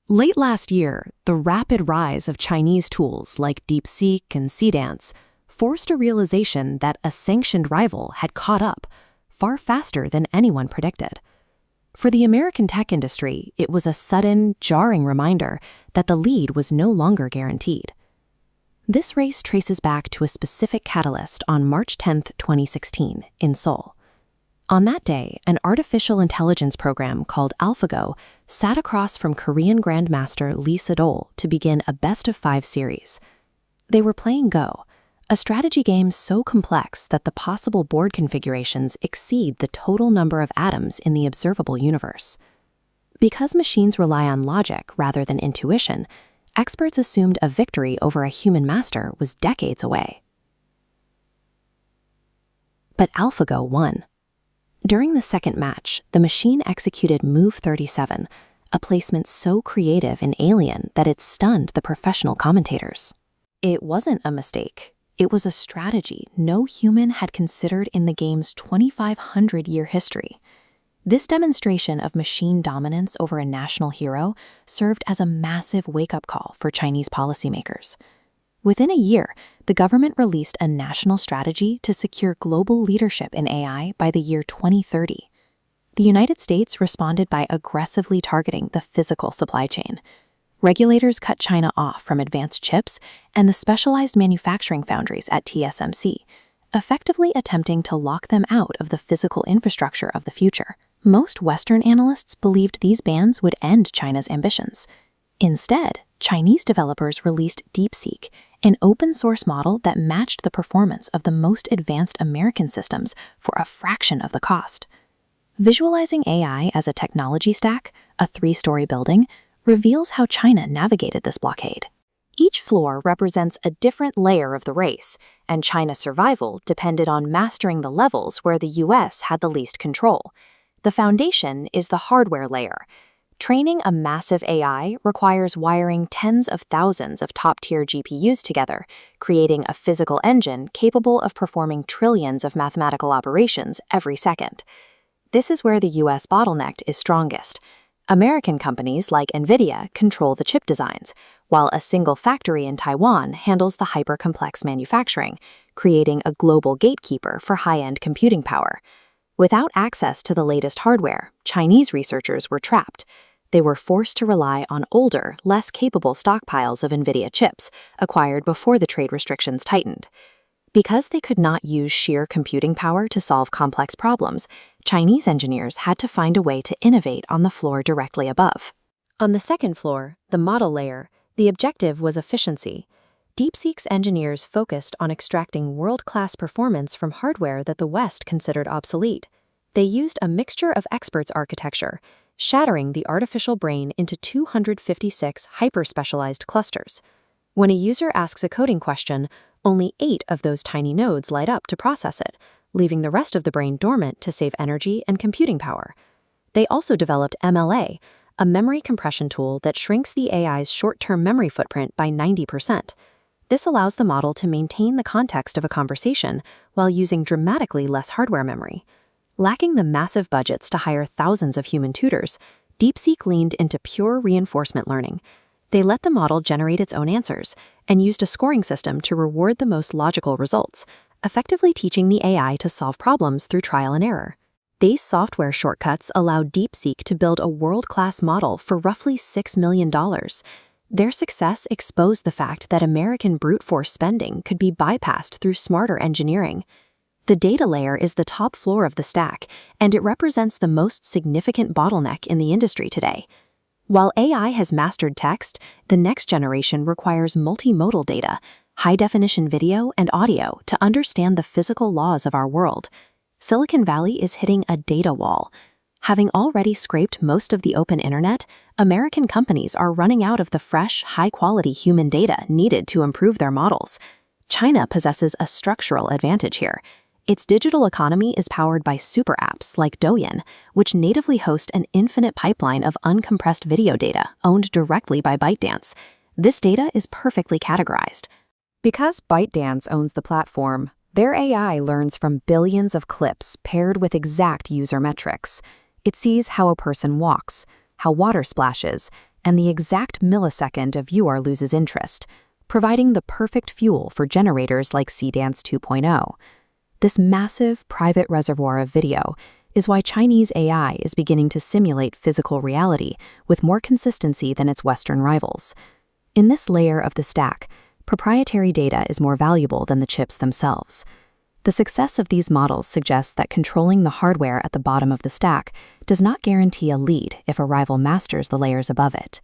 Late last year, the rapid rise of Chinese tools like DeepSeek and SeeDance forced a realization that a sanctioned rival had caught up far faster than anyone predicted. For the American tech industry, it was a sudden, jarring reminder that the lead was no longer guaranteed. This race traces back to a specific catalyst on March 10, 2016, in Seoul. On that day, an artificial intelligence program called AlphaGo sat across from Korean Grandmaster Lee Sedol to begin a best-of-5 series. They were playing Go, a strategy game so complex that the possible board configurations exceed the total number of atoms in the observable universe. Because machines rely on logic rather than intuition, experts assumed a victory over a human master was decades away. But AlphaGo won. During the second match, the machine executed Move 37, a placement so creative and alien that it stunned the professional commentators. It wasn't a mistake. It was a strategy no human had considered in the game's 2,500-year history. This demonstration of machine dominance over a national hero served as a massive wake-up call for Chinese policymakers. Within a year, the government released a national strategy to secure global leadership in AI by the year 2030. The United States responded by aggressively targeting the physical supply chain. Regulators cut China off from advanced chips and the specialized manufacturing foundries at TSMC, effectively attempting to lock them out of the physical infrastructure of the future. Most Western analysts believed these bans would end China's ambitions. Instead, Chinese developers released DeepSeek, an open-source model that matched the performance of the most advanced American systems for a fraction of the cost. Visualizing AI as a technology stack, a 3-story building, reveals how China navigated this blockade. Each floor represents a different layer of the race, and China's survival depended on mastering the levels where the US had the least control. The foundation is the hardware layer. Training a massive AI requires wiring tens of thousands of top-tier GPUs together, creating a physical engine capable of performing trillions of mathematical operations every second. This is where the US bottleneck is strongest. American companies like NVIDIA control the chip designs, while a single factory in Taiwan handles the hyper-complex manufacturing, creating a global gatekeeper for high-end computing power. Without access to the latest hardware, Chinese researchers were trapped. They were forced to rely on older, less capable stockpiles of NVIDIA chips, acquired before the trade restrictions tightened. Because they could not use sheer computing power to solve complex problems, Chinese engineers had to find a way to innovate on the floor directly above. On the second floor, the model layer, the objective was efficiency. DeepSeek's engineers focused on extracting world-class performance from hardware that the West considered obsolete. They used a mixture of experts architecture, shattering the artificial brain into 256 hyper-specialized clusters. When a user asks a coding question, only 8 of those tiny nodes light up to process it, leaving the rest of the brain dormant to save energy and computing power. They also developed MLA, a memory compression tool that shrinks the AI's short-term memory footprint by 90%. This allows the model to maintain the context of a conversation while using dramatically less hardware memory. Lacking the massive budgets to hire thousands of human tutors, DeepSeek leaned into pure reinforcement learning. They let the model generate its own answers and used a scoring system to reward the most logical results, effectively teaching the AI to solve problems through trial and error. These software shortcuts allowed DeepSeek to build a world-class model for roughly $6 million. Their success exposed the fact that American brute force spending could be bypassed through smarter engineering. The data layer is the top floor of the stack, and it represents the most significant bottleneck in the industry today. While AI has mastered text, the next generation requires multimodal data, high-definition video and audio to understand the physical laws of our world. Silicon Valley is hitting a data wall. Having already scraped most of the open internet, American companies are running out of the fresh, high-quality human data needed to improve their models. China possesses a structural advantage here. Its digital economy is powered by super apps like Douyin, which natively host an infinite pipeline of uncompressed video data owned directly by ByteDance. This data is perfectly categorized. Because ByteDance owns the platform, their AI learns from billions of clips paired with exact user metrics. It sees how a person walks, how water splashes, and the exact millisecond a viewer loses interest, providing the perfect fuel for generators like SeeDance 2.0. This massive private reservoir of video is why Chinese AI is beginning to simulate physical reality with more consistency than its Western rivals. In this layer of the stack, proprietary data is more valuable than the chips themselves. The success of these models suggests that controlling the hardware at the bottom of the stack does not guarantee a lead if a rival masters the layers above it.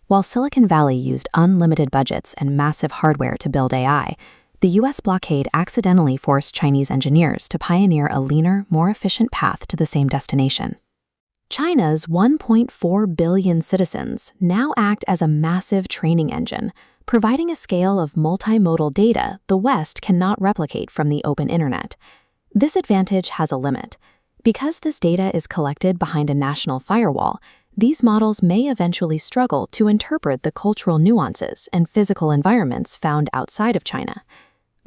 While Silicon Valley used unlimited budgets and massive hardware to build AI, the US blockade accidentally forced Chinese engineers to pioneer a leaner, more efficient path to the same destination. China's 1.4 billion citizens now act as a massive training engine, providing a scale of multimodal data the West cannot replicate from the open internet. This advantage has a limit. Because this data is collected behind a national firewall, these models may eventually struggle to interpret the cultural nuances and physical environments found outside of China.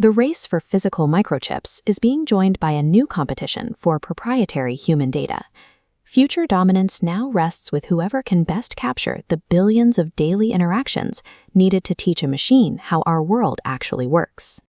The race for physical microchips is being joined by a new competition for proprietary human data. Future dominance now rests with whoever can best capture the billions of daily interactions needed to teach a machine how our world actually works.